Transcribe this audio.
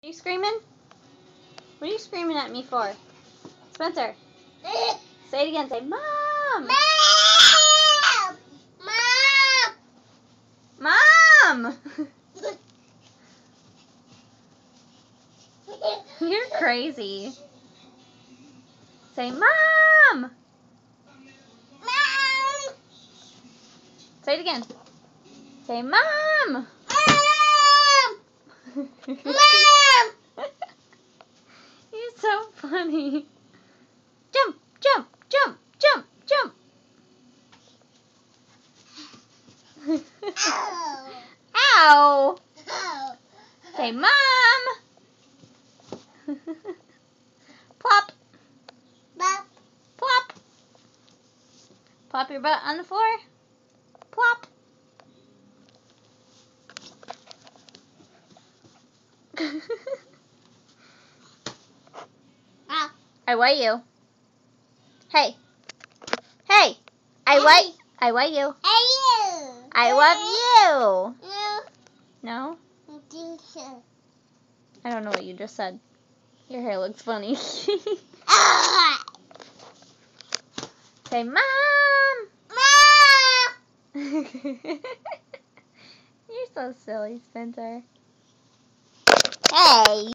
Are you screaming? What are you screaming at me for? Spencer, say it again. Say, Mom! Mom! Mom! You're crazy. Say, Mom! Say it again. Say, Mom! You're so funny. Jump, jump, jump, jump, jump. Ow! Say, Mom! Plop. Plop. Plop. Plop your butt on the floor. Plop. I weigh you. Hey. Hey. I weigh you. I love you. No? I don't know what you just said. Your hair looks funny. Say, Mom! Mom! You're so silly, Spencer. Hey!